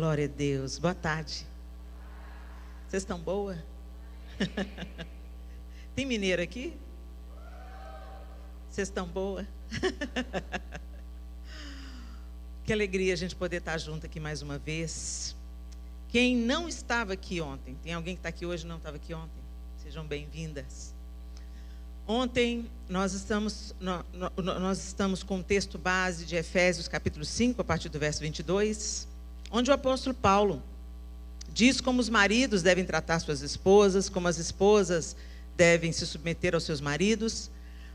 Glória a Deus. Boa tarde. Vocês estão boa? Tem mineiro aqui? Vocês estão boa? Que alegria a gente poder estar junto aqui mais uma vez. Quem não estava aqui ontem, tem alguém que está aqui hoje e não estava aqui ontem? Sejam bem-vindas. Ontem nós estamos com o texto base de Efésios capítulo 5, a partir do verso 22, onde o apóstolo Paulo diz como os maridos devem tratar suas esposas, como as esposas devem se submeter aos seus maridos.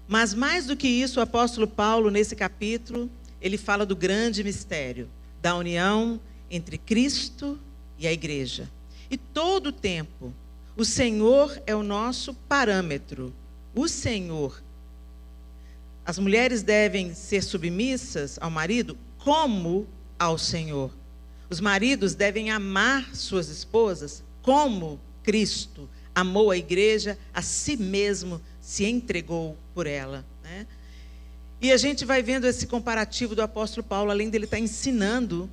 Mas mais do que isso, o apóstolo Paulo, nesse capítulo, ele fala do grande mistério da união entre Cristo e a igreja. E todo o tempo, o Senhor é o nosso parâmetro. O Senhor. As mulheres devem ser submissas ao marido como ao Senhor. Os maridos devem amar suas esposas como Cristo amou a igreja, a si mesmo se entregou por ela, né? E a gente vai vendo esse comparativo do apóstolo Paulo, além dele estar ensinando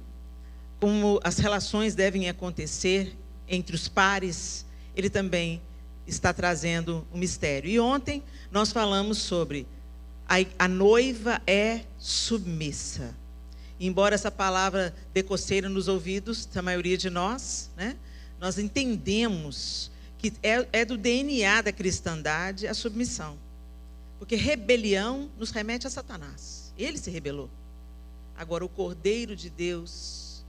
como as relações devem acontecer entre os pares, ele também está trazendo um mistério. E ontem nós falamos sobre a noiva é submissa. E embora essa palavra dê coceira nos ouvidos da maioria de nós, né, nós entendemos que é do DNA da cristandade a submissão. Porque rebelião nos remete a Satanás. Ele se rebelou. Agora o Cordeiro de Deus,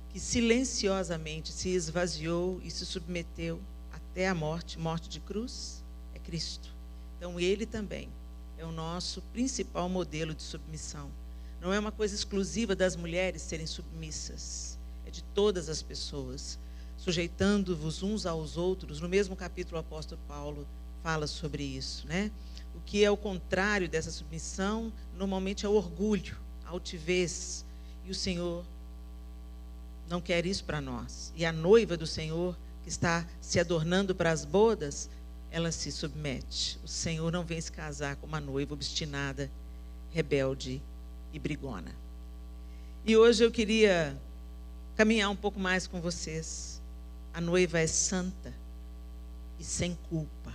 que silenciosamente se esvaziou e se submeteu até a morte de cruz, é Cristo. Então ele também é o nosso principal modelo de submissão. Não é uma coisa exclusiva das mulheres serem submissas, é de todas as pessoas, sujeitando-vos uns aos outros. No mesmo capítulo o apóstolo Paulo fala sobre isso, né? O que é o contrário dessa submissão, normalmente é o orgulho, a altivez, e o Senhor não quer isso para nós. E a noiva do Senhor, que está se adornando para as bodas, ela se submete. O Senhor não vem se casar com uma noiva obstinada, rebelde e brigona. E hoje eu queria caminhar um pouco mais com vocês. A noiva é santa e sem culpa.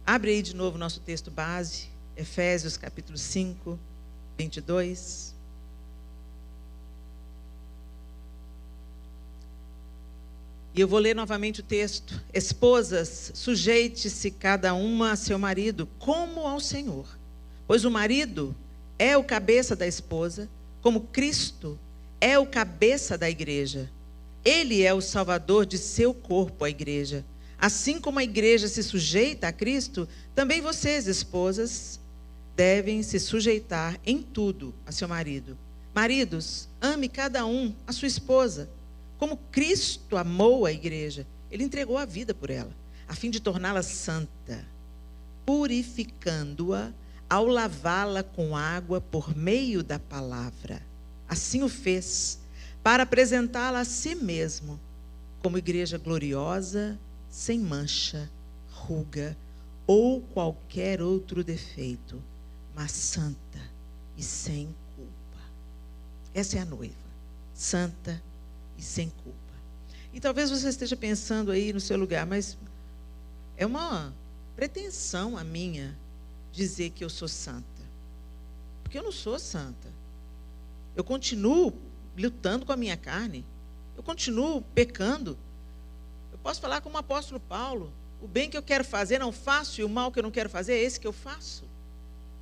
Abre aí de novo o nosso texto base, Efésios capítulo 5, 22. E eu vou ler novamente o texto. Esposas, sujeite-se cada uma a seu marido, como ao Senhor. Pois o marido é o cabeça da esposa, como Cristo é o cabeça da igreja. Ele é o salvador de seu corpo, a igreja. Assim como a igreja se sujeita a Cristo, também vocês, esposas, devem se sujeitar em tudo a seu marido. Maridos, ame cada um a sua esposa, como Cristo amou a igreja. Ele entregou a vida por ela, a fim de torná-la santa, purificando-a ao lavá-la com água por meio da palavra. Assim o fez, para apresentá-la a si mesmo, como igreja gloriosa, sem mancha, ruga ou qualquer outro defeito, mas santa e sem culpa. Essa é a noiva, santa e sem culpa. E talvez você esteja pensando aí no seu lugar, mas é uma pretensão a minha dizer que eu sou santa. Porque eu não sou santa. Eu continuo lutando com a minha carne. Eu continuo pecando. Eu posso falar como o apóstolo Paulo: o bem que eu quero fazer não faço, e o mal que eu não quero fazer é esse que eu faço.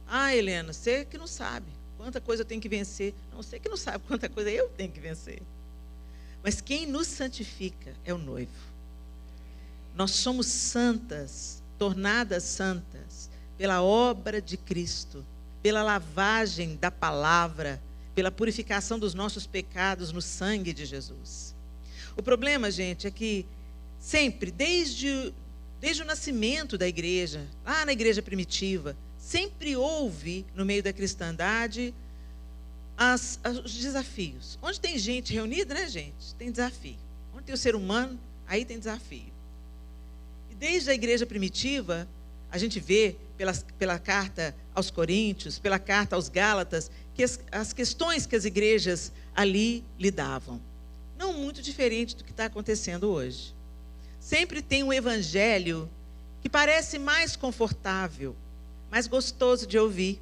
Ah, Helena, você que não sabe quanta coisa eu tenho que vencer. Não, você que não sabe quanta coisa eu tenho que vencer. Mas quem nos santifica é o noivo. Nós somos santas, tornadas santas, pela obra de Cristo, pela lavagem da palavra, pela purificação dos nossos pecados no sangue de Jesus. O problema, gente, é que sempre, desde o nascimento da igreja, lá na igreja primitiva, sempre houve, no meio da cristandade, os desafios. Onde tem gente reunida, né, gente? Tem desafio. Onde tem o ser humano, aí tem desafio. E desde a igreja primitiva, a gente vê pela carta aos Coríntios, pela carta aos Gálatas, as questões que as igrejas ali lidavam. Não muito diferente do que está acontecendo hoje. Sempre tem um evangelho que parece mais confortável, mais gostoso de ouvir,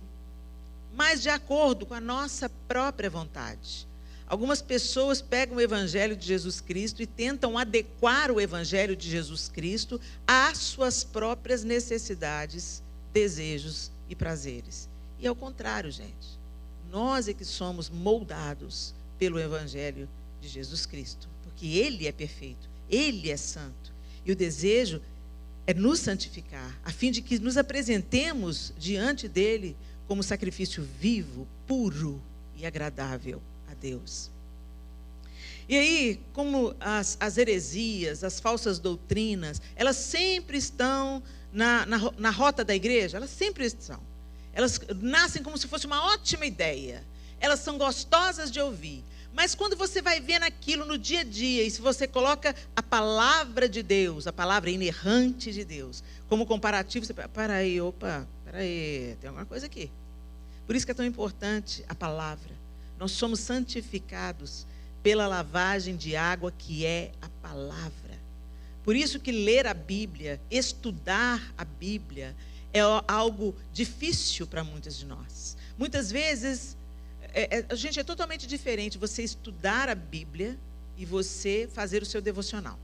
mais de acordo com a nossa própria vontade. Algumas pessoas pegam o evangelho de Jesus Cristo e tentam adequar o evangelho de Jesus Cristo às suas próprias necessidades, desejos e prazeres. E ao contrário, gente. Nós é que somos moldados pelo evangelho de Jesus Cristo, porque Ele é perfeito, Ele é santo. E o desejo é nos santificar, a fim de que nos apresentemos diante dEle como sacrifício vivo, puro e agradável a Deus. E aí, como as heresias, as falsas doutrinas, elas sempre estão na rota da igreja, elas sempre estão. Elas nascem como se fosse uma ótima ideia. Elas são gostosas de ouvir. Mas quando você vai ver naquilo no dia a dia, e se você coloca a palavra de Deus, a palavra inerrante de Deus, como comparativo, você fala, peraí, tem alguma coisa aqui. Por isso que é tão importante a palavra. Nós somos santificados pela lavagem de água que é a palavra. Por isso que ler a Bíblia, estudar a Bíblia, é algo difícil para muitas de nós. Muitas vezes, gente, é totalmente diferente você estudar a Bíblia e você fazer o seu devocional.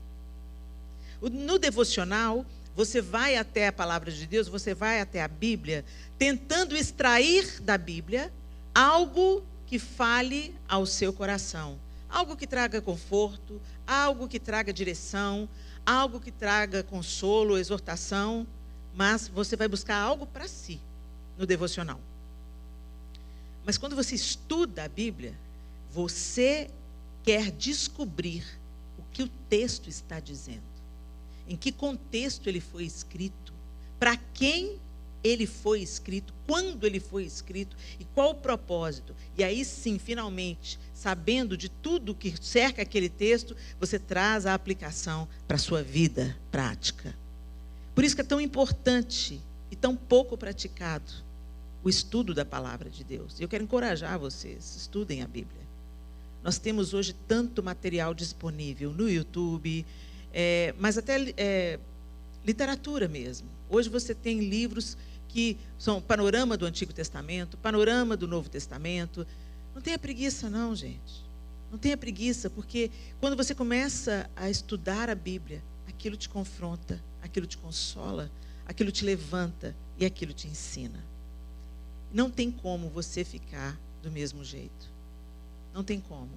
No devocional, você vai até a palavra de Deus, você vai até a Bíblia, tentando extrair da Bíblia algo que fale ao seu coração. Algo que traga conforto, algo que traga direção, algo que traga consolo, exortação. Mas você vai buscar algo para si no devocional. Mas quando você estuda a Bíblia, você quer descobrir o que o texto está dizendo. Em que contexto ele foi escrito, para quem ele foi escrito, quando ele foi escrito e qual o propósito. E aí sim, finalmente, sabendo de tudo que cerca aquele texto, você traz a aplicação para a sua vida prática. Por isso que é tão importante e tão pouco praticado o estudo da palavra de Deus. Eu quero encorajar vocês, estudem a Bíblia. Nós temos hoje tanto material disponível no YouTube, mas até literatura mesmo. Hoje você tem livros que são panorama do Antigo Testamento, panorama do Novo Testamento. Não tenha preguiça não, gente. Não tenha preguiça, porque quando você começa a estudar a Bíblia, aquilo te confronta, aquilo te consola, aquilo te levanta e aquilo te ensina. Não tem como você ficar do mesmo jeito. Não tem como.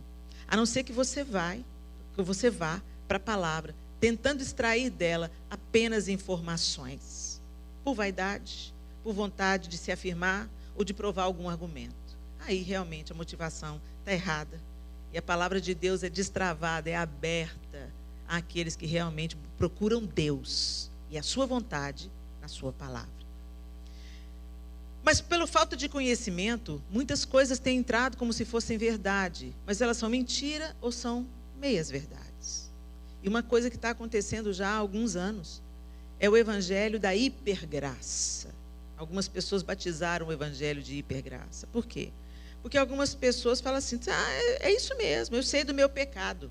A não ser que você vá para a palavra, tentando extrair dela apenas informações. Por vaidade, por vontade de se afirmar ou de provar algum argumento. Aí realmente a motivação está errada. E a palavra de Deus é destravada, é aberta àqueles que realmente procuram Deus e a sua vontade na sua palavra. Mas pela falta de conhecimento, muitas coisas têm entrado como se fossem verdade, mas elas são mentira ou são meias verdades. E uma coisa que está acontecendo já há alguns anos é o evangelho da hipergraça. Algumas pessoas batizaram o evangelho de hipergraça. Por quê? Porque algumas pessoas falam assim, é isso mesmo, eu sei do meu pecado,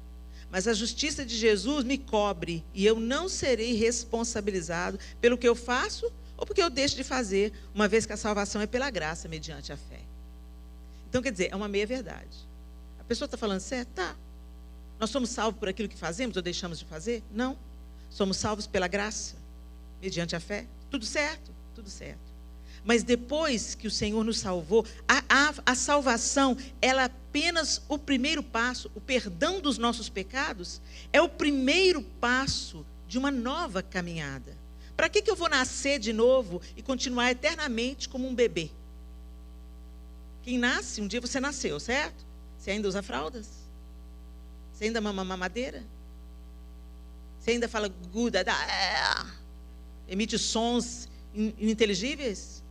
mas a justiça de Jesus me cobre e eu não serei responsabilizado pelo que eu faço ou porque eu deixo de fazer, uma vez que a salvação é pela graça, mediante a fé. Então, quer dizer, é uma meia-verdade. A pessoa está falando certo? Tá. Nós somos salvos por aquilo que fazemos ou deixamos de fazer? Não. Somos salvos pela graça, mediante a fé. Tudo certo, tudo certo. Mas depois que o Senhor nos salvou, a salvação, ela é apenas o primeiro passo, o perdão dos nossos pecados, é o primeiro passo de uma nova caminhada. Para que eu vou nascer de novo e continuar eternamente como um bebê? Quem nasce, um dia você nasceu, certo? Você ainda usa fraldas? Você ainda mama mamadeira? Você ainda fala guda, emite sons ininteligíveis?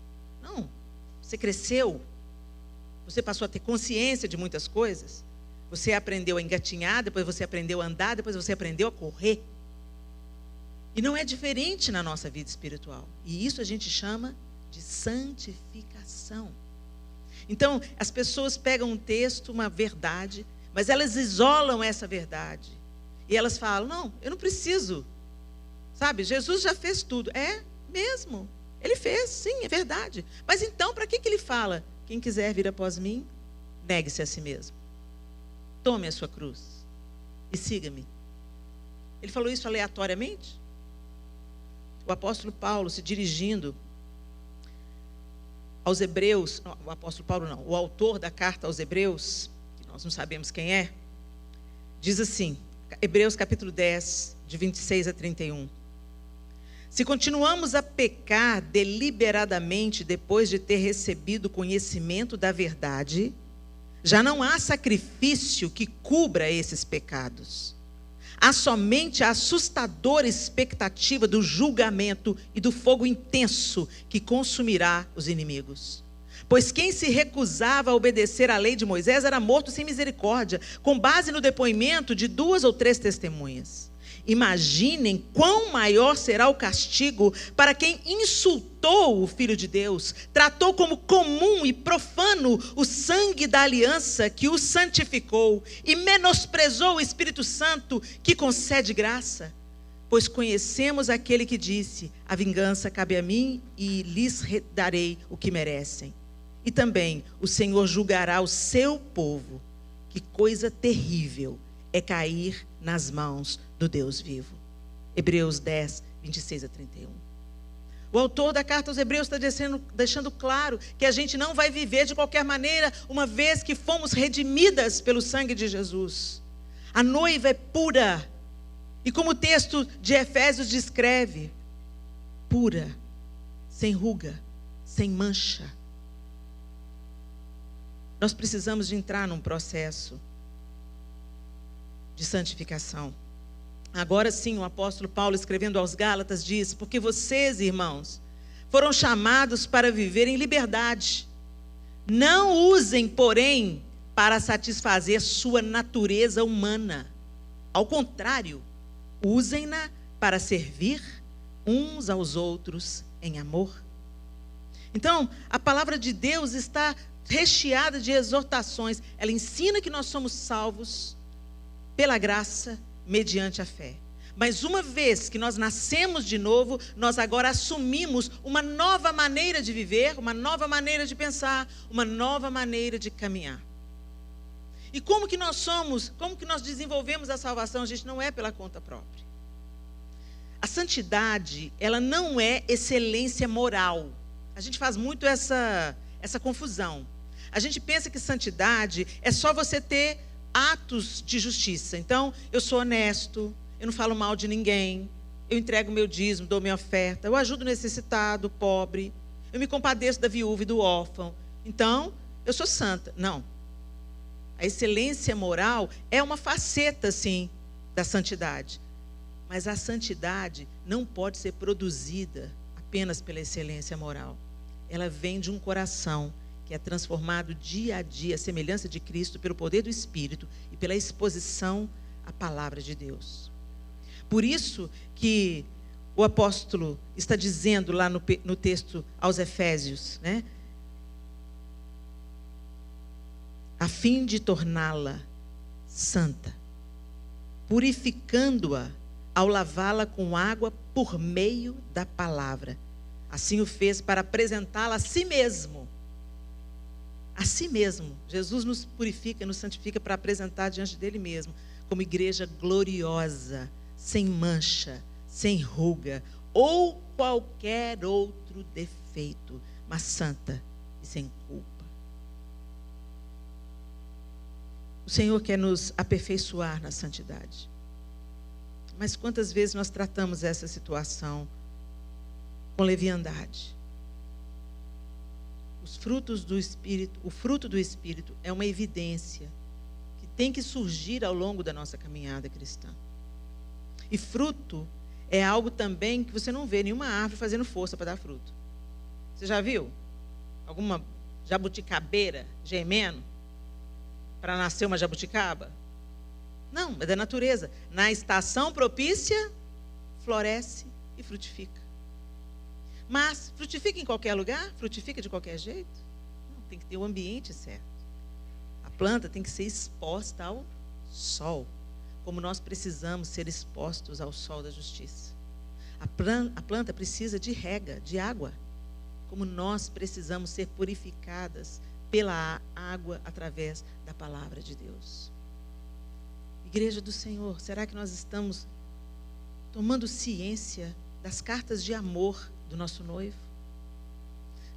Não. Você cresceu. Você passou a ter consciência de muitas coisas. Você aprendeu a engatinhar, depois você aprendeu a andar, depois você aprendeu a correr. E não é diferente na nossa vida espiritual. E isso a gente chama de santificação. Então, as pessoas pegam um texto, uma verdade, mas elas isolam essa verdade. E elas falam, não, eu não preciso. Sabe, Jesus já fez tudo. É mesmo, ele fez, sim, é verdade. Mas então, para que ele fala? Quem quiser vir após mim, negue-se a si mesmo. Tome a sua cruz e siga-me. Ele falou isso aleatoriamente? O apóstolo Paulo, se dirigindo aos Hebreus, o apóstolo Paulo não, o autor da carta aos Hebreus, que nós não sabemos quem é, diz assim, Hebreus capítulo 10, de 26 a 31. Se continuamos a pecar deliberadamente depois de ter recebido conhecimento da verdade, já não há sacrifício que cubra esses pecados. Há somente a assustadora expectativa do julgamento e do fogo intenso que consumirá os inimigos. Pois quem se recusava a obedecer à lei de Moisés era morto sem misericórdia, com base no depoimento de 2 ou 3 testemunhas. Imaginem quão maior será o castigo para quem insultou o Filho de Deus, tratou como comum e profano o sangue da aliança que o santificou e menosprezou o Espírito Santo que concede graça. Pois conhecemos aquele que disse, a vingança cabe a mim e lhes darei o que merecem. E também o Senhor julgará o seu povo. Que coisa terrível é cair nas mãos do Deus vivo. Hebreus 10, 26 a 31. O autor da carta aos Hebreus está deixando claro que a gente não vai viver de qualquer maneira, uma vez que fomos redimidas pelo sangue de Jesus. A noiva é pura. E como o texto de Efésios descreve, pura, sem ruga, sem mancha. Nós precisamos de entrar num processo de santificação. Agora sim, o apóstolo Paulo, escrevendo aos Gálatas, diz, porque vocês, irmãos, foram chamados para viver em liberdade. Não usem, porém, para satisfazer sua natureza humana. Ao contrário, usem-na para servir uns aos outros em amor. Então, a palavra de Deus está recheada de exortações. Ela ensina que nós somos salvos pela graça, mediante a fé. Mas uma vez que nós nascemos de novo, nós agora assumimos uma nova maneira de viver, uma nova maneira de pensar, uma nova maneira de caminhar. E como que nós desenvolvemos a salvação? Gente, não é pela conta própria. A santidade, ela não é excelência moral. A gente faz muito essa confusão. A gente pensa que santidade é só você ter atos de justiça. Então, eu sou honesto, eu não falo mal de ninguém, eu entrego meu dízimo, dou minha oferta, eu ajudo o necessitado, o pobre, eu me compadeço da viúva e do órfão. Então, eu sou santa. Não. A excelência moral é uma faceta, sim, da santidade. Mas a santidade não pode ser produzida apenas pela excelência moral. Ela vem de um coração que é transformado dia a dia, à semelhança de Cristo, pelo poder do Espírito e pela exposição à palavra de Deus. Por isso que o apóstolo está dizendo lá no texto aos Efésios, né? A fim de torná-la santa, purificando-a ao lavá-la com água por meio da palavra. Assim o fez para apresentá-la a si mesmo. A si mesmo. Jesus nos purifica, nos santifica para apresentar diante dele mesmo, como igreja gloriosa, sem mancha, sem ruga, ou qualquer outro defeito, mas santa e sem culpa. O Senhor quer nos aperfeiçoar na santidade. Mas quantas vezes nós tratamos essa situação com leviandade? Os frutos do Espírito, o fruto do Espírito é uma evidência que tem que surgir ao longo da nossa caminhada cristã. E fruto é algo também que você não vê nenhuma árvore fazendo força para dar fruto. Você já viu? Alguma jabuticabeira gemendo para nascer uma jabuticaba? Não, é da natureza. Na estação propícia, floresce e frutifica. Mas frutifica em qualquer lugar? Frutifica de qualquer jeito? Não. tem que ter o ambiente certo. A planta tem que ser exposta ao sol, como nós precisamos ser expostos ao sol da justiça. A planta precisa de rega, de água, como nós precisamos ser purificadas pela água através da palavra de Deus. Igreja do Senhor, será que nós estamos tomando ciência das cartas de amor do nosso noivo?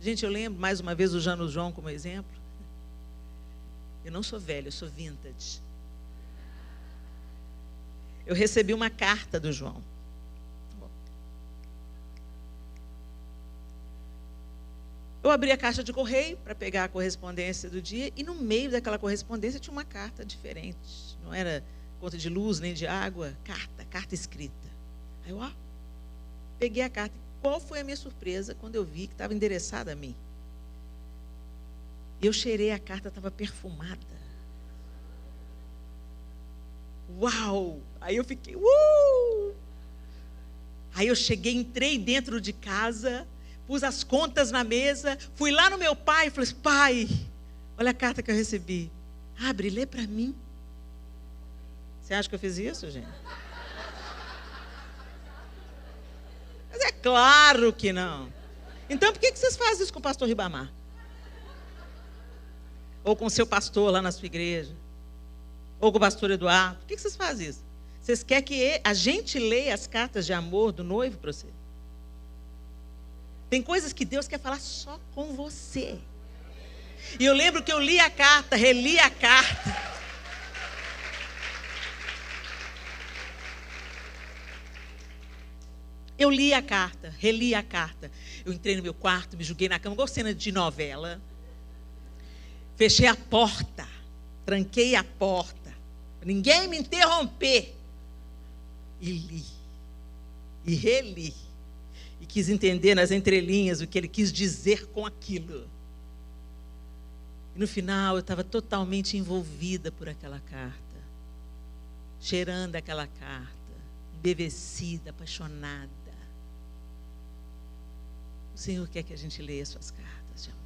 Gente, eu lembro mais uma vez usando o João como exemplo. Eu não sou velho, eu sou vintage. Eu recebi uma carta do João. Eu abri a caixa de correio para pegar a correspondência do dia e no meio daquela correspondência tinha uma carta diferente. Não era conta de luz nem de água, carta escrita. Aí eu peguei a carta. Qual foi a minha surpresa quando eu vi que estava endereçada a mim? Eu cheirei a carta, estava perfumada. Uau! Aí eu fiquei, Aí eu cheguei, entrei dentro de casa, pus as contas na mesa, fui lá no meu pai e falei, pai, olha a carta que eu recebi. Abre, lê para mim. Você acha que eu fiz isso, gente? Mas é claro que não. Então por que vocês fazem isso com o pastor Ribamar? Ou com o seu pastor lá na sua igreja? Ou com o pastor Eduardo? Por que vocês fazem isso? Vocês querem que a gente leia as cartas de amor do noivo para você? Tem coisas que Deus quer falar só com você. E eu lembro que eu li a carta, reli a carta. Eu li a carta, reli a carta. Eu entrei no meu quarto, me joguei na cama, igual cena de novela. Fechei a porta, tranquei a porta, para ninguém me interromper. E li, e reli, e quis entender nas entrelinhas o que ele quis dizer com aquilo. E no final eu estava totalmente envolvida por aquela carta, cheirando aquela carta, embevecida, apaixonada. O Senhor quer que a gente leia suas cartas de amor.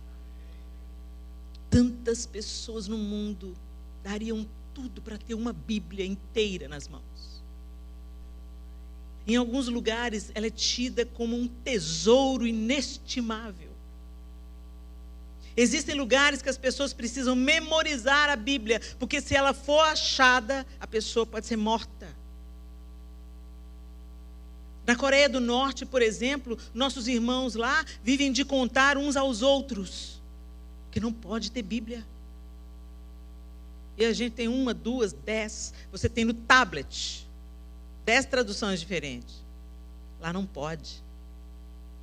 Tantas pessoas no mundo dariam tudo para ter uma Bíblia inteira nas mãos. Em alguns lugares, ela é tida como um tesouro inestimável. Existem lugares que as pessoas precisam memorizar a Bíblia, porque se ela for achada, a pessoa pode ser morta. Na Coreia do Norte, por exemplo, nossos irmãos lá vivem de contar uns aos outros, porque não pode ter Bíblia. E a gente tem 1, 2, 10. Você tem no tablet 10 traduções diferentes. Lá não pode.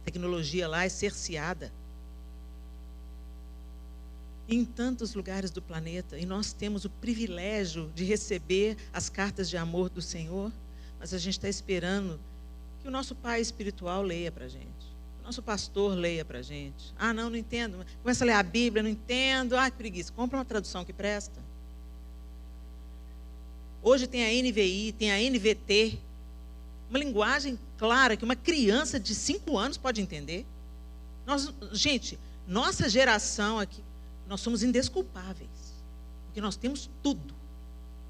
A tecnologia lá é cerceada. Em tantos lugares do planeta, e nós temos o privilégio de receber as cartas de amor do Senhor, mas a gente está esperando que o nosso pai espiritual leia para a gente. O nosso pastor leia para a gente. Não entendo. Começa a ler a Bíblia, não entendo. Que preguiça. Compra uma tradução que presta. Hoje tem a NVI, tem a NVT. Uma linguagem clara que uma criança de 5 anos pode entender. Gente, nossa geração aqui, nós somos indesculpáveis. Porque nós temos tudo.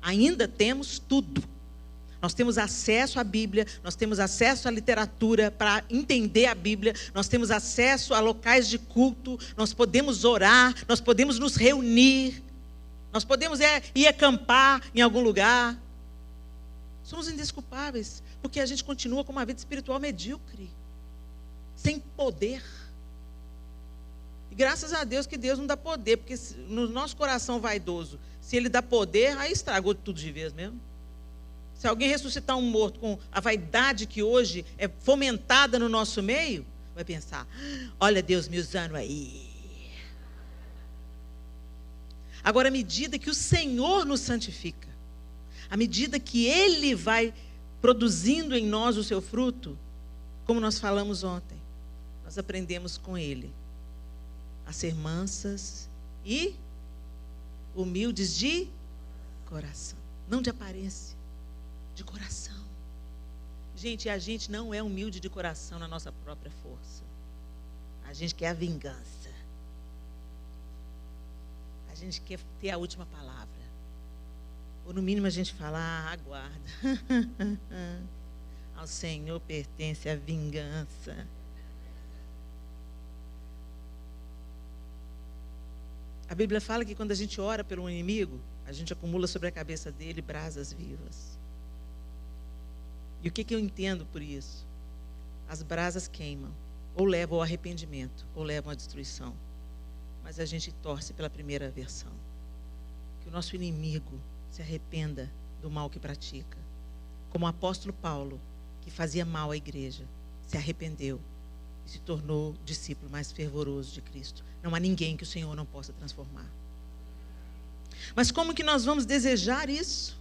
Ainda temos tudo. Nós temos acesso à Bíblia, nós temos acesso à literatura para entender a Bíblia, nós temos acesso a locais de culto, nós podemos orar, nós podemos nos reunir, nós podemos ir acampar em algum lugar. Somos indesculpáveis, porque a gente continua com uma vida espiritual medíocre, sem poder. E graças a Deus que Deus não dá poder, porque no nosso coração vaidoso, se Ele dá poder, aí estragou tudo de vez mesmo. Se alguém ressuscitar um morto com a vaidade que hoje é fomentada no nosso meio, vai pensar, olha Deus me usando aí. Agora, à medida que o Senhor nos santifica, à medida que Ele vai produzindo em nós o seu fruto, como nós falamos ontem, nós aprendemos com Ele a ser mansas e humildes de coração, não de aparência. De coração. Gente, a gente não é humilde de coração na nossa própria força. A gente quer a vingança. a gente quer ter a última palavra. Ou no mínimo a gente fala, aguarda. Ao Senhor pertence a vingança. A Bíblia fala que quando a gente ora pelo inimigo, a gente acumula sobre a cabeça dele brasas vivas. E o que eu entendo por isso? As brasas queimam, ou levam ao arrependimento, ou levam à destruição. Mas a gente torce pela primeira versão. Que o nosso inimigo se arrependa do mal que pratica. Como o apóstolo Paulo, que fazia mal à igreja, se arrependeu e se tornou discípulo mais fervoroso de Cristo. Não há ninguém que o Senhor não possa transformar. Mas como que nós vamos desejar isso?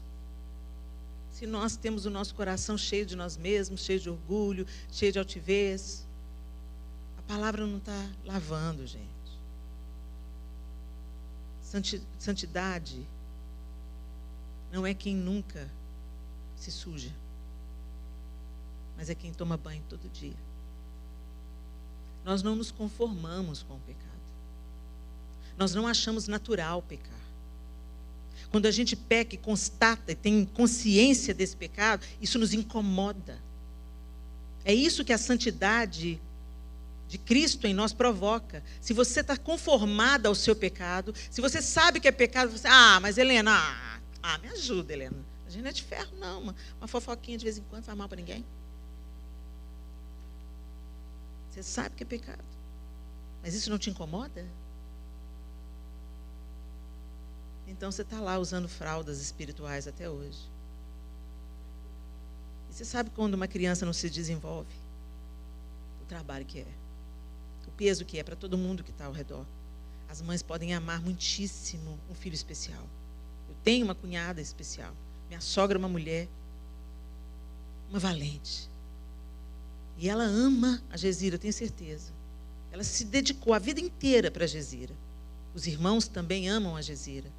Se nós temos o nosso coração cheio de nós mesmos, cheio de orgulho, cheio de altivez. A palavra não está lavando, gente. Santidade não é quem nunca se suja, mas é quem toma banho todo dia. Nós não nos conformamos com o pecado. Nós não achamos natural pecar. Quando a gente peca e constata e tem consciência desse pecado, isso nos incomoda. É isso que a santidade de Cristo em nós provoca. Se você está conformada ao seu pecado, se você sabe que é pecado, você, mas Helena, me ajuda, Helena. A gente não é de ferro, não. Uma fofoquinha de vez em quando não faz mal para ninguém. Você sabe que é pecado. Mas isso não te incomoda? Então você está lá usando fraldas espirituais até hoje. E você sabe quando uma criança não se desenvolve? O trabalho que é. O peso que é para todo mundo que está ao redor. As mães podem amar muitíssimo um filho especial. Eu tenho uma cunhada especial. Minha sogra é uma mulher, uma valente. E ela ama a Gezira, eu tenho certeza. Ela se dedicou a vida inteira para a Gezira. Os irmãos também amam a Gezira.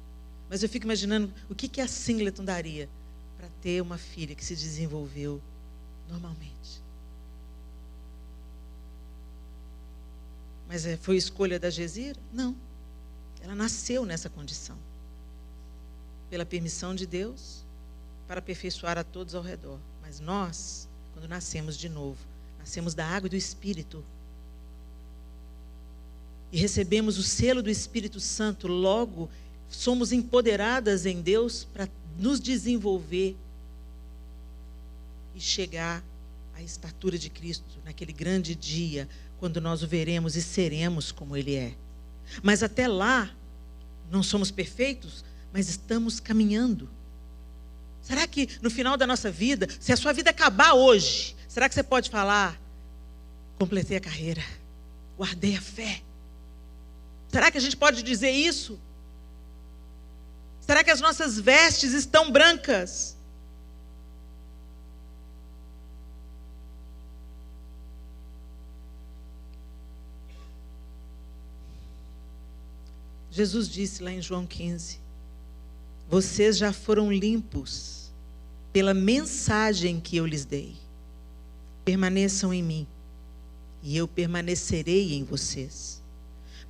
Mas eu fico imaginando o que a Singleton daria para ter uma filha que se desenvolveu normalmente. Mas foi escolha da Gezira? Não. Ela nasceu nessa condição. Pela permissão de Deus, para aperfeiçoar a todos ao redor. Mas nós, quando nascemos de novo, nascemos da água e do Espírito. E recebemos o selo do Espírito Santo, logo somos empoderadas em Deus para nos desenvolver e chegar à estatura de Cristo naquele grande dia, quando nós o veremos e seremos como Ele é. Mas até lá, não somos perfeitos, mas estamos caminhando. Será que no final da nossa vida, se a sua vida acabar hoje, será que você pode falar, completei a carreira, guardei a fé? Será que a gente pode dizer isso? Será que as nossas vestes estão brancas? Jesus disse lá em João 15, vocês já foram limpos pela mensagem que eu lhes dei. Permaneçam em mim e eu permanecerei em vocês.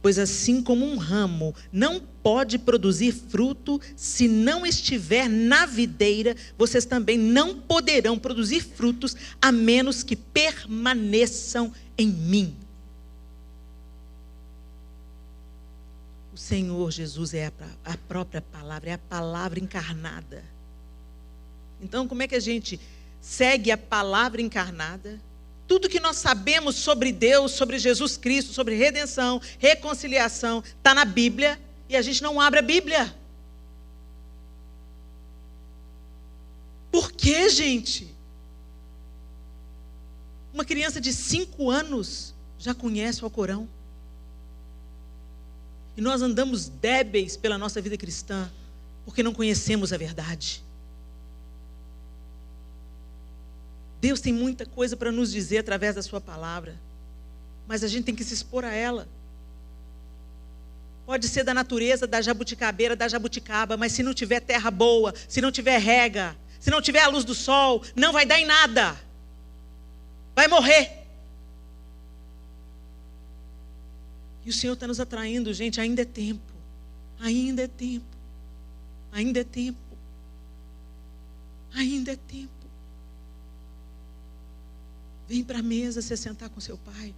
Pois assim como um ramo não pode produzir fruto se não estiver na videira, vocês também não poderão produzir frutos a menos que permaneçam em mim. O Senhor Jesus é a própria palavra, é a palavra encarnada. Então, como é que a gente segue a palavra encarnada? Tudo que nós sabemos sobre Deus, sobre Jesus Cristo, sobre redenção, reconciliação, está na Bíblia e a gente não abre a Bíblia. Por quê, gente? Uma criança de 5 anos já conhece o Alcorão. E nós andamos débeis pela nossa vida cristã, porque não conhecemos a verdade. Deus tem muita coisa para nos dizer através da sua palavra, mas a gente tem que se expor a ela. Pode ser da natureza, da jabuticabeira, da jabuticaba, mas se não tiver terra boa, se não tiver rega, se não tiver a luz do sol, não vai dar em nada. Vai morrer. E o Senhor está nos atraindo, gente, ainda é tempo. Ainda é tempo. Ainda é tempo. Ainda é tempo. Vem para a mesa se sentar com seu pai.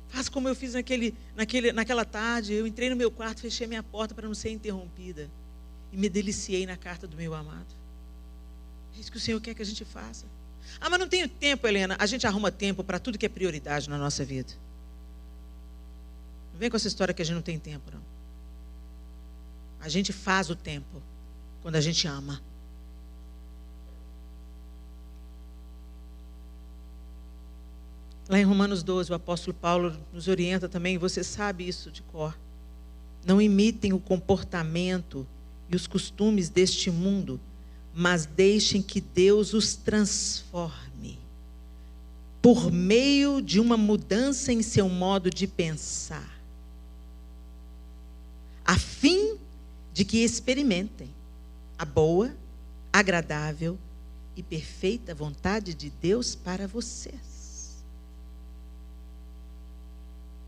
Faz como eu fiz naquela tarde. Eu entrei no meu quarto, fechei minha porta para não ser interrompida. E me deliciei na carta do meu amado. É isso que o Senhor quer que a gente faça. Ah, mas não tenho tempo, Helena. A gente arruma tempo para tudo que é prioridade na nossa vida. Não vem com essa história que a gente não tem tempo, não. A gente faz o tempo quando a gente ama. Lá em Romanos 12, o apóstolo Paulo nos orienta também, você sabe isso de cor. Não imitem o comportamento e os costumes deste mundo, mas deixem que Deus os transforme por meio de uma mudança em seu modo de pensar, a fim de que experimentem a boa, agradável e perfeita vontade de Deus para vocês.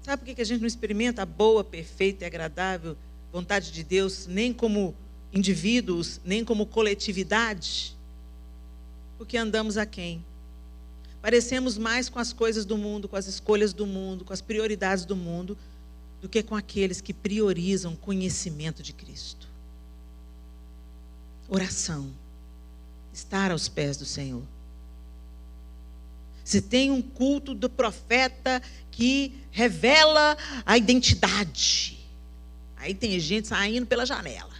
Sabe por que a gente não experimenta a boa, perfeita e agradável vontade de Deus, nem como indivíduos, nem como coletividade? Porque andamos aquém. Parecemos mais com as coisas do mundo, com as escolhas do mundo, com as prioridades do mundo, do que com aqueles que priorizam o conhecimento de Cristo. Oração. Estar aos pés do Senhor. Se tem um culto do profeta que revela a identidade, aí tem gente saindo pela janela.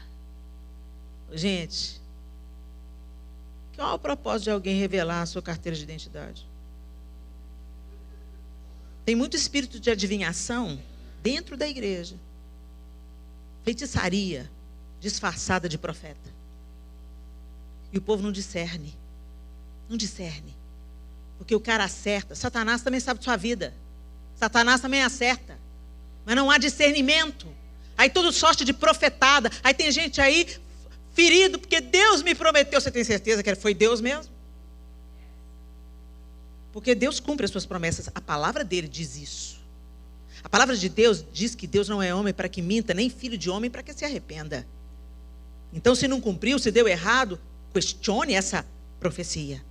Gente, qual é o propósito de alguém revelar a sua carteira de identidade? Tem muito espírito de adivinhação dentro da igreja. Feitiçaria disfarçada de profeta. E o povo não discerne. Não discerne. Porque o cara acerta. Satanás também sabe de sua vida. Satanás também acerta. Mas não há discernimento. Aí tudo sorte de profetada. Aí tem gente aí ferido porque Deus me prometeu. Você tem certeza que foi Deus mesmo? Porque Deus cumpre as suas promessas. A palavra dele diz isso. A palavra de Deus diz que Deus não é homem para que minta, nem filho de homem para que se arrependa. Então, se não cumpriu, se deu errado, questione essa profecia.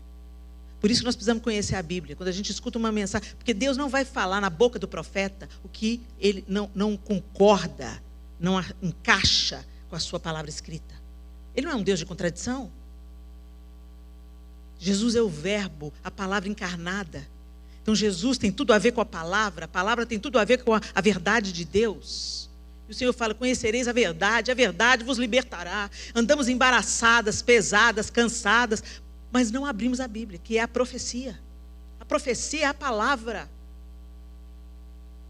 Por isso que nós precisamos conhecer a Bíblia. Quando a gente escuta uma mensagem, porque Deus não vai falar na boca do profeta o que ele não concorda, não encaixa com a sua palavra escrita. Ele não é um Deus de contradição. Jesus é o verbo, a palavra encarnada. Então Jesus tem tudo a ver com a palavra tem tudo a ver com a verdade de Deus. E o Senhor fala, conhecereis a verdade vos libertará. Andamos embaraçadas, pesadas, cansadas, mas não abrimos a Bíblia, que é a profecia. A profecia é a palavra.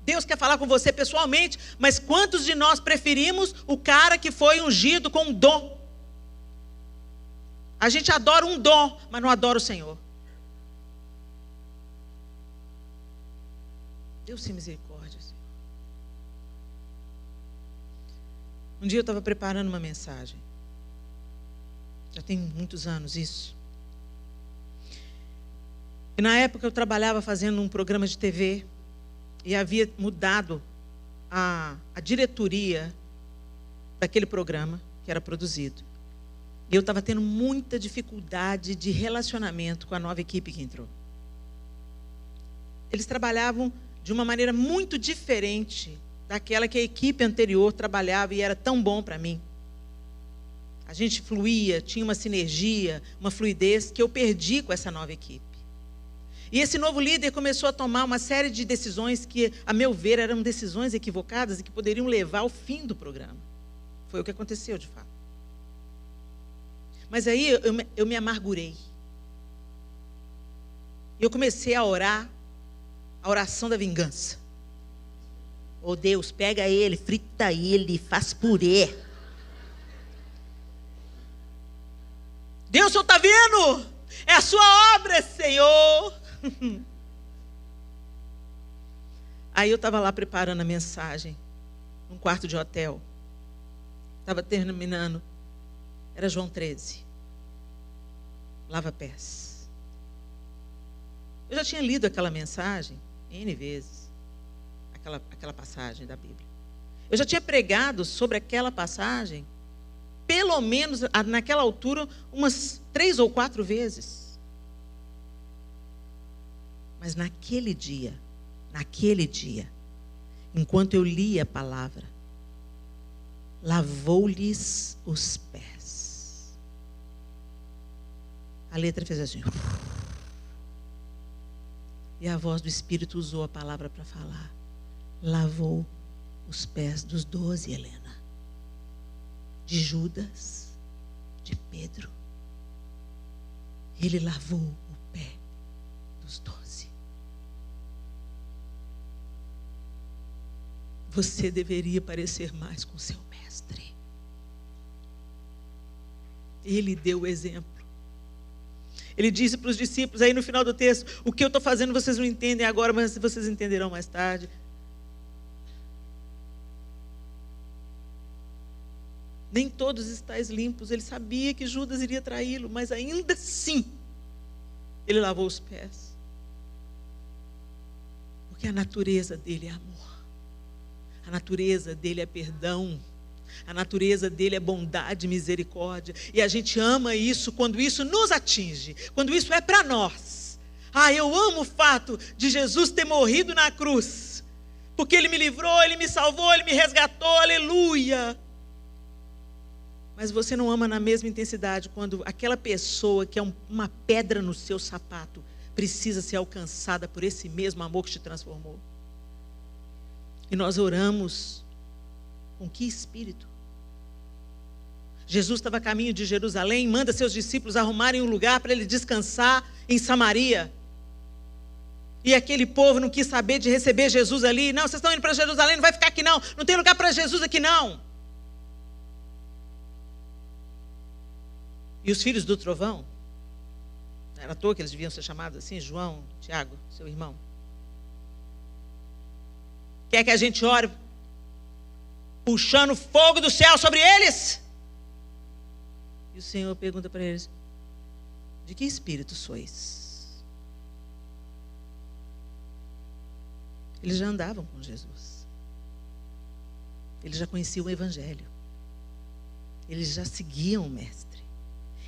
Deus quer falar com você pessoalmente, mas quantos de nós preferimos o cara que foi ungido com um dom? A gente adora um dom, mas não adora o Senhor. Deus tem misericórdia, Senhor. Um dia eu estava preparando uma mensagem. Já tem muitos anos isso. E na época eu trabalhava fazendo um programa de TV e havia mudado a diretoria daquele programa que era produzido. E eu estava tendo muita dificuldade de relacionamento com a nova equipe que entrou. Eles trabalhavam de uma maneira muito diferente daquela que a equipe anterior trabalhava e era tão bom para mim. A gente fluía, tinha uma sinergia, uma fluidez que eu perdi com essa nova equipe. E esse novo líder começou a tomar uma série de decisões que, a meu ver, eram decisões equivocadas e que poderiam levar ao fim do programa. Foi o que aconteceu, de fato. Mas aí eu me amargurei. E eu comecei a orar, a oração da vingança. Oh Deus, pega ele, frita ele, faz purê. Deus, o Senhor está vendo? É a sua obra, Senhor. Aí eu estava lá preparando a mensagem, num quarto de hotel. Estava terminando. Era João 13. Lava pés. Eu já tinha lido aquela mensagem N vezes. Aquela passagem da Bíblia. Eu já tinha pregado sobre aquela passagem, pelo menos naquela altura, umas 3 ou 4 vezes. Mas naquele dia, enquanto eu lia a palavra, lavou-lhes os pés. A letra fez assim. E a voz do Espírito usou a palavra para falar. Lavou os pés dos 12, Helena. De Judas, de Pedro. Ele lavou o pé dos 12. Você deveria parecer mais com seu mestre. Ele deu o exemplo. Ele disse para os discípulos, aí no final do texto, o que eu estou fazendo vocês não entendem agora, mas vocês entenderão mais tarde. Nem todos estáis limpos. Ele sabia que Judas iria traí-lo, mas ainda assim, ele lavou os pés. Porque a natureza dele é amor. A natureza dele é perdão. A natureza dele é bondade e misericórdia. E a gente ama isso quando isso nos atinge, quando isso é para nós. Eu amo o fato de Jesus ter morrido na cruz, porque Ele me livrou, Ele me salvou, Ele me resgatou, aleluia. Mas você não ama na mesma intensidade quando aquela pessoa que é uma pedra no seu sapato precisa ser alcançada por esse mesmo amor que te transformou. E nós oramos com que espírito? Jesus estava a caminho de Jerusalém, manda seus discípulos arrumarem um lugar para ele descansar em Samaria. E aquele povo não quis saber de receber Jesus ali. Não, vocês estão indo para Jerusalém, não vai ficar aqui não. Não tem lugar para Jesus aqui não. E os filhos do trovão, não era à toa que eles deviam ser chamados assim, João, Tiago, seu irmão. Quer que a gente ore puxando fogo do céu sobre eles? E o Senhor pergunta para eles, de que espírito sois? Eles já andavam com Jesus. Eles já conheciam o Evangelho. Eles já seguiam o Mestre.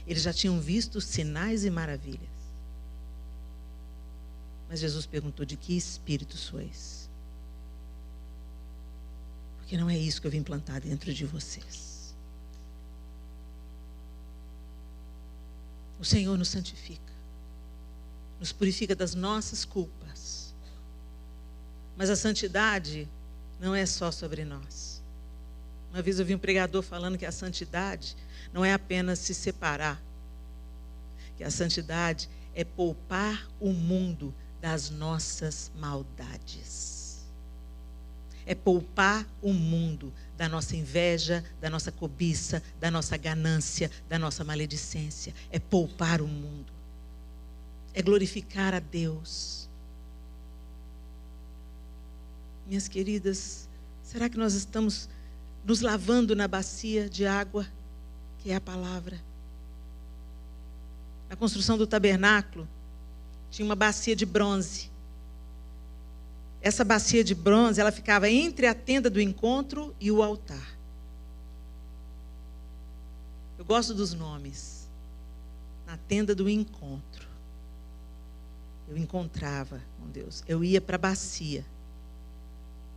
Eles já tinham visto sinais e maravilhas. Mas Jesus perguntou, de que espírito sois? Porque não é isso que eu vim plantar dentro de vocês. O Senhor nos santifica, nos purifica das nossas culpas. Mas a santidade não é só sobre nós. Uma vez eu vi um pregador falando que a santidade não é apenas se separar, que a santidade é poupar o mundo das nossas maldades. É poupar o mundo da nossa inveja, da nossa cobiça, da nossa ganância, da nossa maledicência. É poupar o mundo. É glorificar a Deus. Minhas queridas, será que nós estamos nos lavando na bacia de água, que é a palavra? Na construção do tabernáculo, tinha uma bacia de bronze. Essa bacia de bronze, ela ficava entre a tenda do encontro e o altar. Eu gosto dos nomes. Na tenda do encontro, eu encontrava com Deus. Eu ia para a bacia,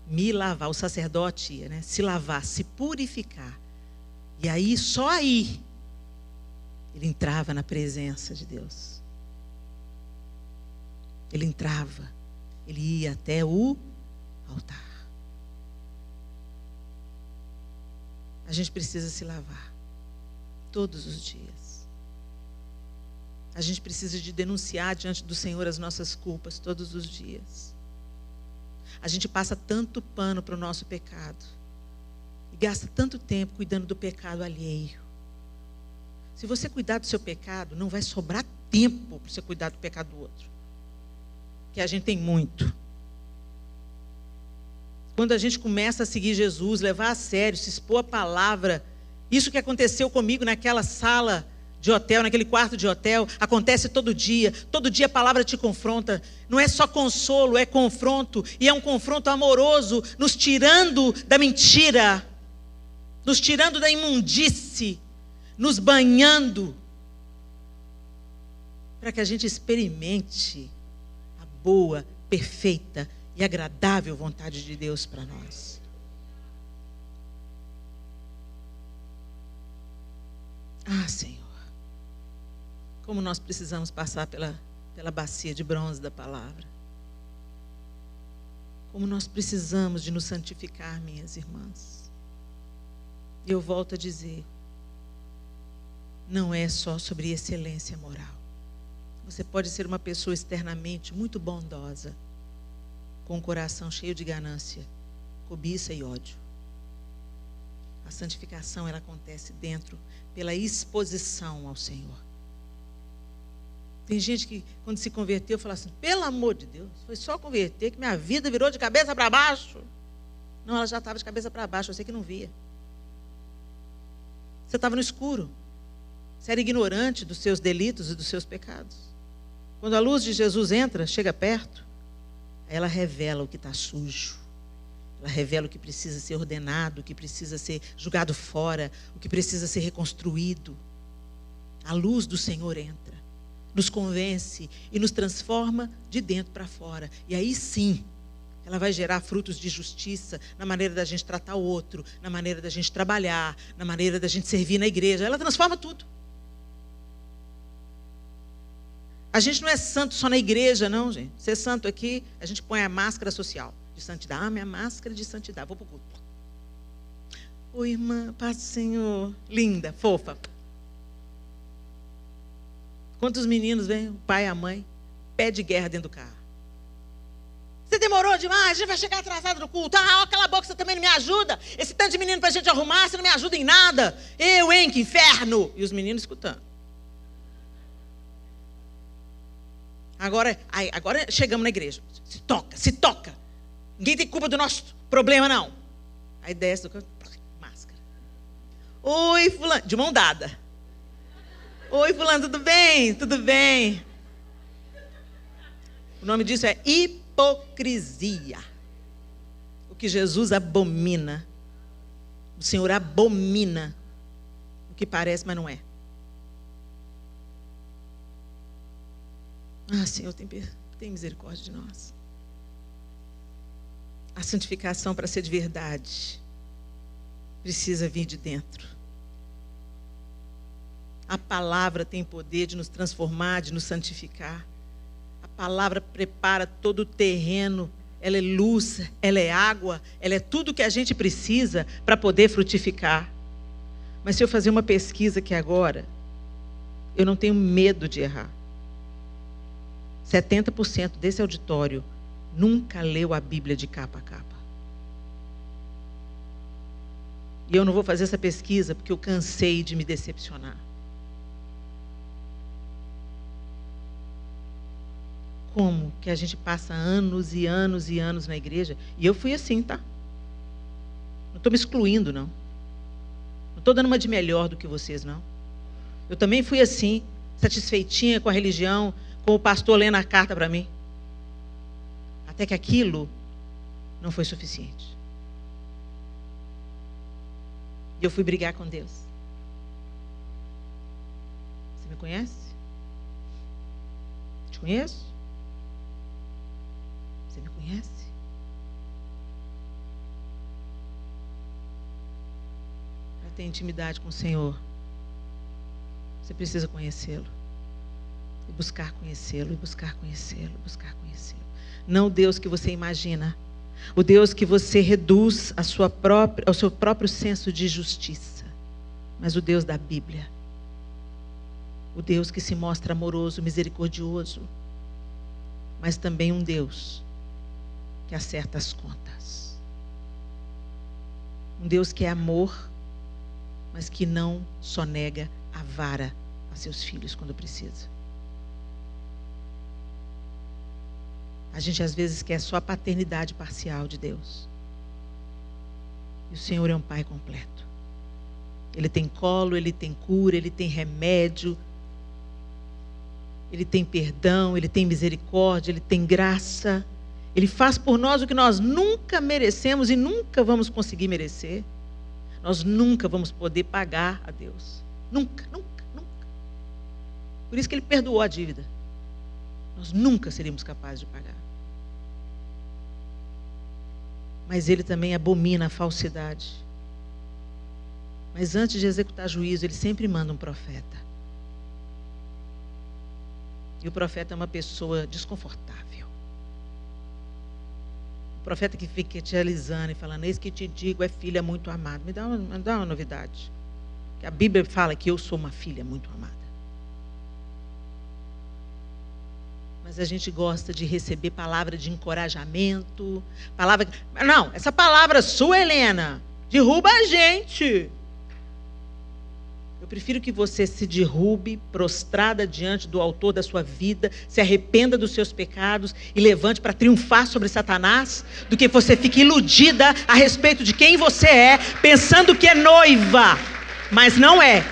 me lavar, o sacerdote ia, né? Se lavar, se purificar. E aí, só aí, ele entrava na presença de Deus. Ele entrava, ele ia até o altar. A gente precisa se lavar todos os dias. A gente precisa de denunciar diante do Senhor as nossas culpas todos os dias. A gente passa tanto pano para o nosso pecado e gasta tanto tempo cuidando do pecado alheio. Se você cuidar do seu pecado, não vai sobrar tempo para você cuidar do pecado do outro. Que a gente tem muito. Quando a gente começa a seguir Jesus, levar a sério, se expor a palavra, isso que aconteceu comigo naquela sala de hotel, naquele quarto de hotel, acontece todo dia a palavra te confronta. Não é só consolo, é confronto, e é um confronto amoroso, nos tirando da mentira, nos tirando da imundície, nos banhando, para que a gente experimente a boa, perfeita e agradável vontade de Deus para nós. Ah, Senhor, como nós precisamos passar pela bacia de bronze da palavra. Como nós precisamos de nos santificar, minhas irmãs. E eu volto a dizer, não é só sobre excelência moral. Você pode ser uma pessoa externamente muito bondosa, com um coração cheio de ganância, cobiça e ódio. A santificação, ela acontece dentro, pela exposição ao Senhor. Tem gente que, quando se converteu, fala assim, pelo amor de Deus, foi só converter que minha vida virou de cabeça para baixo. Não, ela já estava de cabeça para baixo, você que não via. Você estava no escuro. Você era ignorante dos seus delitos e dos seus pecados. Quando a luz de Jesus entra, chega perto, aí ela revela o que está sujo. Ela revela o que precisa ser ordenado, o que precisa ser jogado fora, o que precisa ser reconstruído. A luz do Senhor entra, nos convence e nos transforma de dentro para fora. E aí sim, ela vai gerar frutos de justiça na maneira da gente tratar o outro, na maneira da gente trabalhar, na maneira da gente servir na igreja. Ela transforma tudo. A gente não é santo só na igreja, não, gente. Ser santo aqui, a gente põe a máscara social de santidade. Ah, minha máscara de santidade. Vou para o culto. Oi, irmã, paz do Senhor. Linda, fofa. Quantos meninos vêm, o pai e a mãe, pé de guerra dentro do carro. Você demorou demais, a gente vai chegar atrasado no culto. Ah, cala a boca, você também não me ajuda. Esse tanto de menino para a gente arrumar, você não me ajuda em nada. Eu, hein, que inferno. E os meninos escutando. Agora chegamos na igreja. Se toca. Ninguém tem culpa do nosso problema, não. Aí desce do canto, máscara. Oi, fulano. De mão dada. Oi, fulano, tudo bem? Tudo bem. O nome disso é hipocrisia. O que Jesus abomina. O Senhor abomina o que parece, mas não é. Ah, Senhor, tem misericórdia de nós. A santificação, para ser de verdade, precisa vir de dentro. A palavra tem poder de nos transformar, de nos santificar. A palavra prepara todo o terreno. Ela é luz, ela é água, ela é tudo que a gente precisa para poder frutificar. Mas se eu fazer uma pesquisa aqui agora, eu não tenho medo de errar. 70% desse auditório nunca leu a Bíblia de capa a capa. E eu não vou fazer essa pesquisa porque eu cansei de me decepcionar. Como que a gente passa anos e anos e anos na igreja? E eu fui assim, tá? Não estou me excluindo, não. Não estou dando uma de melhor do que vocês, não. Eu também fui assim, satisfeitinha com a religião, com o pastor lendo a carta para mim. Até que aquilo não foi suficiente. E eu fui brigar com Deus. Você me conhece? Te conheço? Você me conhece? Para ter intimidade com o Senhor, você precisa conhecê-lo. E buscar conhecê-lo, e buscar conhecê-lo, e buscar conhecê-lo. Não o Deus que você imagina. O Deus que você reduz ao seu próprio senso de justiça. Mas o Deus da Bíblia. O Deus que se mostra amoroso, misericordioso. Mas também um Deus que acerta as contas. Um Deus que é amor, mas que não sonega a vara a seus filhos quando precisa. A gente às vezes quer só a paternidade parcial de Deus. E o Senhor é um Pai completo. Ele tem colo, Ele tem cura, Ele tem remédio, Ele tem perdão, Ele tem misericórdia, Ele tem graça. Ele faz por nós o que nós nunca merecemos e nunca vamos conseguir merecer. Nós nunca vamos poder pagar a Deus. Nunca, nunca, nunca. Por isso que Ele perdoou a dívida. Nós nunca seríamos capazes de pagar. Mas Ele também abomina a falsidade. Mas antes de executar juízo, Ele sempre manda um profeta. E o profeta é uma pessoa desconfortável. O profeta que fica te alisando e falando: eis que te digo, é filha muito amada. Me dá uma novidade. Que a Bíblia fala que eu sou uma filha muito amada. Mas a gente gosta de receber palavra de encorajamento. Não, essa palavra sua, Helena, derruba a gente. Eu prefiro que você se derrube, prostrada diante do autor da sua vida, se arrependa dos seus pecados e levante para triunfar sobre Satanás, do que você fique iludida a respeito de quem você é, pensando que é noiva, mas não é.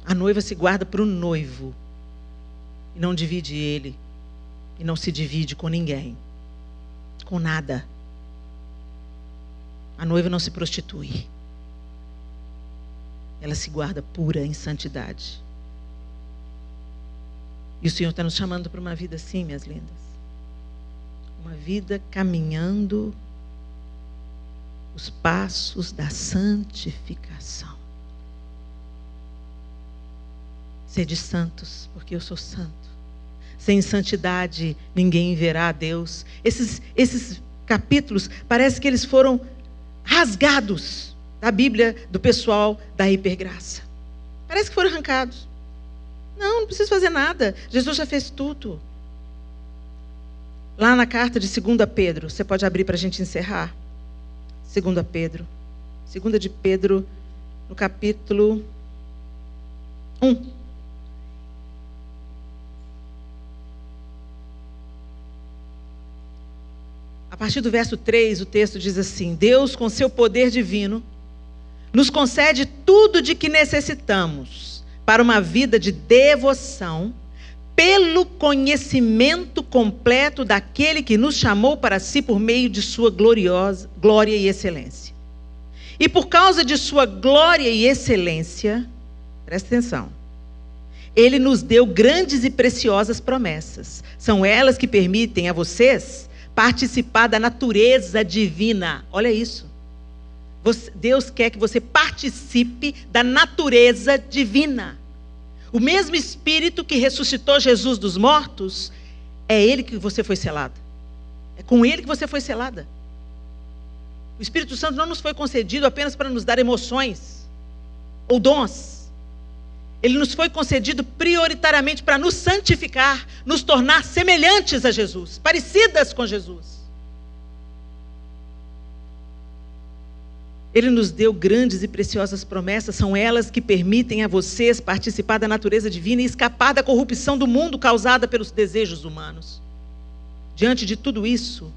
A noiva se guarda para o noivo e não divide ele, e não se divide com ninguém, com nada. A noiva não se prostitui. Ela se guarda pura em santidade. E o Senhor está nos chamando para uma vida assim, minhas lindas. Uma vida caminhando os passos da santificação. Sede santos, porque eu sou santo. Sem santidade, ninguém verá a Deus. Esses capítulos, parece que eles foram rasgados da Bíblia do pessoal da Hipergraça. Parece que foram arrancados. Não precisa fazer nada. Jesus já fez tudo. Lá na carta de 2 Pedro, você pode abrir para a gente encerrar? 2 Pedro. 2 de Pedro, no capítulo 1. A partir do verso 3, o texto diz assim: Deus, com seu poder divino, nos concede tudo de que necessitamos para uma vida de devoção, pelo conhecimento completo daquele que nos chamou para si por meio de sua glória e excelência. E por causa de sua glória e excelência, presta atenção, Ele nos deu grandes e preciosas promessas. São elas que permitem a vocês participar da natureza divina. Olha isso. Deus quer que você participe da natureza divina. O mesmo Espírito que ressuscitou Jesus dos mortos, é Ele que você foi selada. É com Ele que você foi selada. O Espírito Santo não nos foi concedido apenas para nos dar emoções ou dons. Ele nos foi concedido prioritariamente para nos santificar, nos tornar semelhantes a Jesus, parecidas com Jesus. Ele nos deu grandes e preciosas promessas, são elas que permitem a vocês participar da natureza divina e escapar da corrupção do mundo causada pelos desejos humanos. Diante de tudo isso,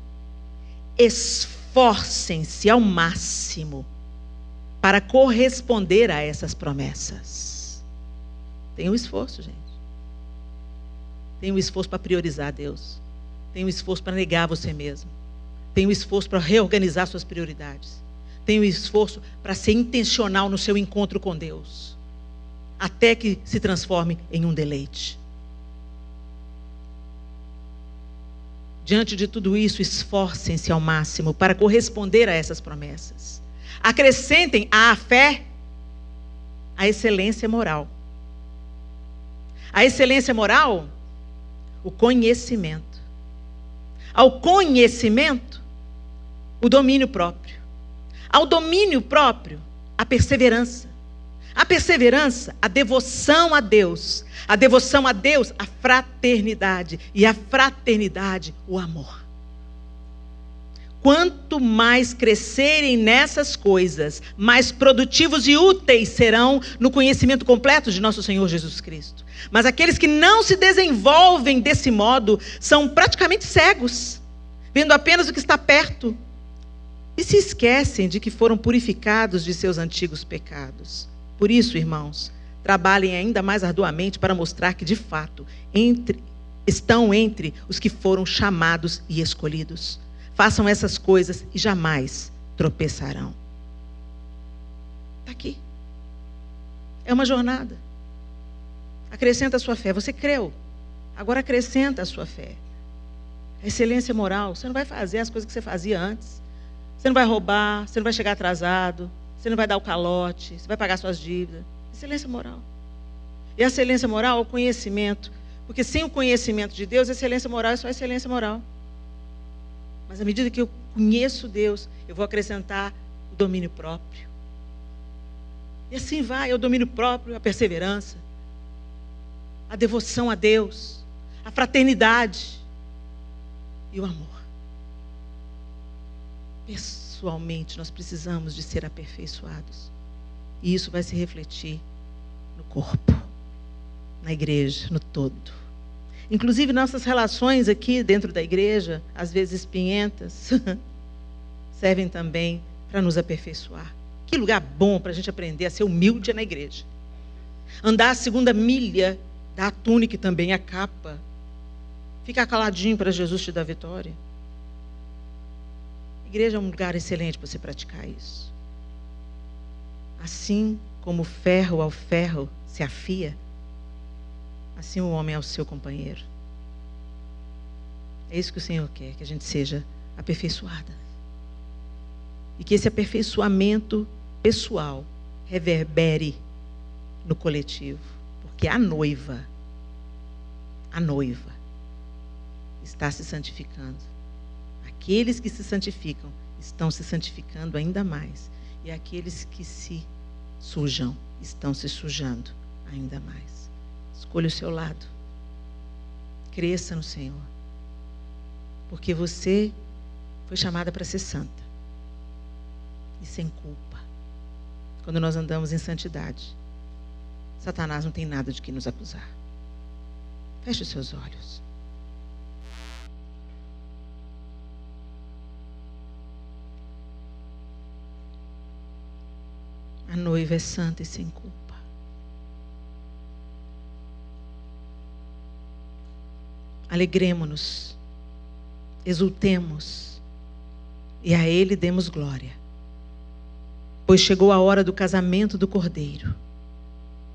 esforcem-se ao máximo para corresponder a essas promessas. Tem um esforço, gente. Tem um esforço para priorizar Deus. Tem um esforço para negar você mesmo. Tem um esforço para reorganizar suas prioridades. Tem um esforço para ser intencional no seu encontro com Deus. Até que se transforme em um deleite. Diante de tudo isso, esforcem-se ao máximo para corresponder a essas promessas. Acrescentem à fé a excelência moral. A excelência moral, o conhecimento. Ao conhecimento, o domínio próprio. Ao domínio próprio, a perseverança. A perseverança, a devoção a Deus. A devoção a Deus, a fraternidade. E a fraternidade, o amor. Quanto mais crescerem nessas coisas, mais produtivos e úteis serão no conhecimento completo de nosso Senhor Jesus Cristo. Mas aqueles que não se desenvolvem desse modo são praticamente cegos, vendo apenas o que está perto e se esquecem de que foram purificados de seus antigos pecados. Por isso, irmãos, trabalhem ainda mais arduamente para mostrar que, de fato, estão entre os que foram chamados e escolhidos. Façam essas coisas e jamais tropeçarão. Está aqui. É uma jornada. Acrescenta a sua fé. Você creu. Agora acrescenta a sua fé. A excelência moral. Você não vai fazer as coisas que você fazia antes. Você não vai roubar. Você não vai chegar atrasado. Você não vai dar o calote. Você vai pagar suas dívidas. Excelência moral. E a excelência moral é o conhecimento. Porque sem o conhecimento de Deus, a excelência moral é só excelência moral. Mas à medida que eu conheço Deus, eu vou acrescentar o domínio próprio. E assim vai, é o domínio próprio, a perseverança, a devoção a Deus, a fraternidade e o amor. Pessoalmente, nós precisamos de ser aperfeiçoados. E isso vai se refletir no corpo, na igreja, no todo. Inclusive, nossas relações aqui dentro da igreja, às vezes espinhentas, servem também para nos aperfeiçoar. Que lugar bom para a gente aprender a ser humilde na igreja. Andar a segunda milha, dar a túnica e também a capa. Ficar caladinho para Jesus te dar vitória. A igreja é um lugar excelente para você praticar isso. Assim como o ferro ao ferro se afia, assim o homem é o seu companheiro. É isso que o Senhor quer, que a gente seja aperfeiçoada. E que esse aperfeiçoamento pessoal reverbere no coletivo. Porque a noiva está se santificando. Aqueles que se santificam estão se santificando ainda mais. E aqueles que se sujam estão se sujando ainda mais. Escolha o seu lado. Cresça no Senhor. Porque você foi chamada para ser santa. E sem culpa. Quando nós andamos em santidade, Satanás não tem nada de que nos acusar. Feche os seus olhos. A noiva é santa e sem culpa. Alegremo-nos, exultemos e a Ele demos glória. Pois chegou a hora do casamento do Cordeiro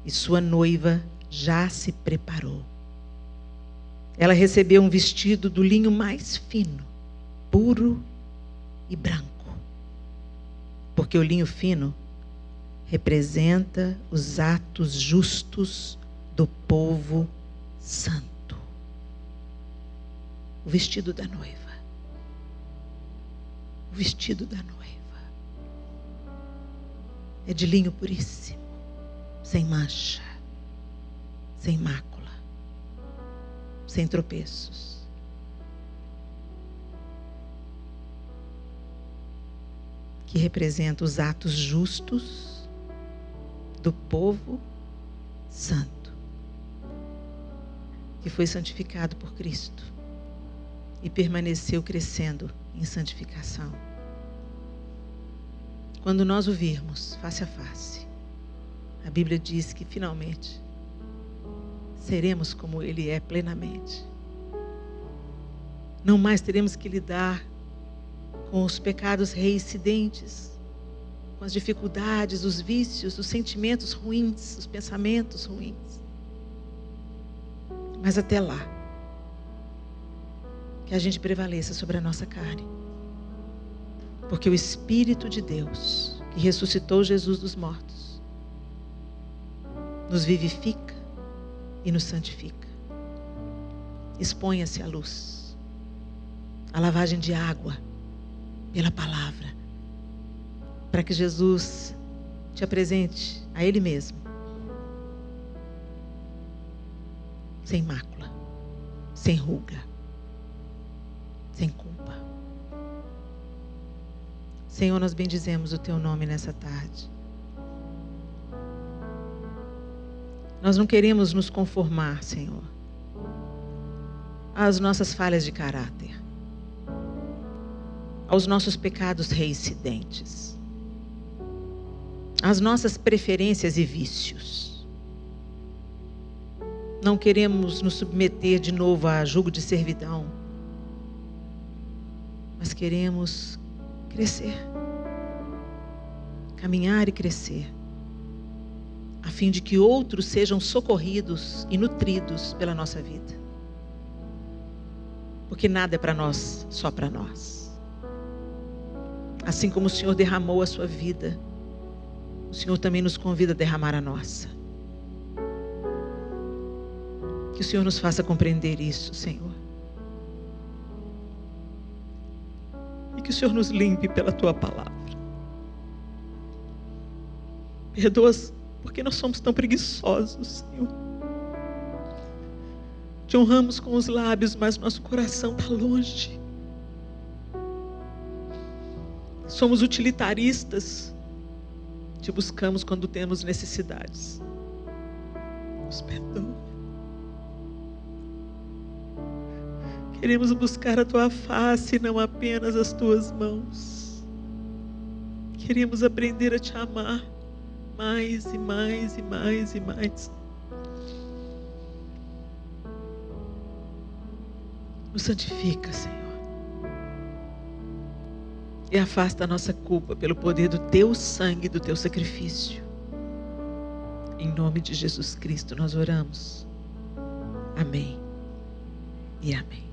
e sua noiva já se preparou. Ela recebeu um vestido do linho mais fino, puro e branco. Porque o linho fino representa os atos justos do povo santo. O vestido da noiva. O vestido da noiva é de linho puríssimo, sem mancha, sem mácula, sem tropeços. Que representa os atos justos do povo santo, que foi santificado por Cristo e permaneceu crescendo em santificação. Quando nós o virmos face a face, a Bíblia diz que finalmente seremos como Ele é plenamente. Não mais teremos que lidar com os pecados reincidentes, com as dificuldades, os vícios, os sentimentos ruins, os pensamentos ruins. Mas até lá, que a gente prevaleça sobre a nossa carne. Porque o Espírito de Deus, que ressuscitou Jesus dos mortos, nos vivifica e nos santifica. Exponha-se à luz, à lavagem de água, pela palavra, para que Jesus te apresente a Ele mesmo, sem mácula, sem ruga, sem culpa. Senhor, nós bendizemos o Teu nome nessa tarde. Nós não queremos nos conformar, Senhor, às nossas falhas de caráter. aos nossos pecados reincidentes, às nossas preferências e vícios. Não queremos nos submeter de novo a jugo de servidão, mas queremos crescer, caminhar e crescer, a fim de que outros sejam socorridos e nutridos pela nossa vida. Porque nada é para nós, só para nós. Assim como o Senhor derramou a sua vida, o Senhor também nos convida a derramar a nossa. Que o Senhor nos faça compreender isso, Senhor. E que o Senhor nos limpe pela Tua palavra. Perdoa-nos porque nós somos tão preguiçosos, Senhor. Te honramos com os lábios, mas nosso coração está longe. Somos utilitaristas. Te buscamos quando temos necessidades. Nos perdoa. Queremos buscar a Tua face e não apenas as Tuas mãos. Queremos aprender a Te amar mais e mais e mais e mais. Nos santifica, Senhor. E afasta a nossa culpa pelo poder do Teu sangue e do Teu sacrifício. Em nome de Jesus Cristo nós oramos. Amém e amém.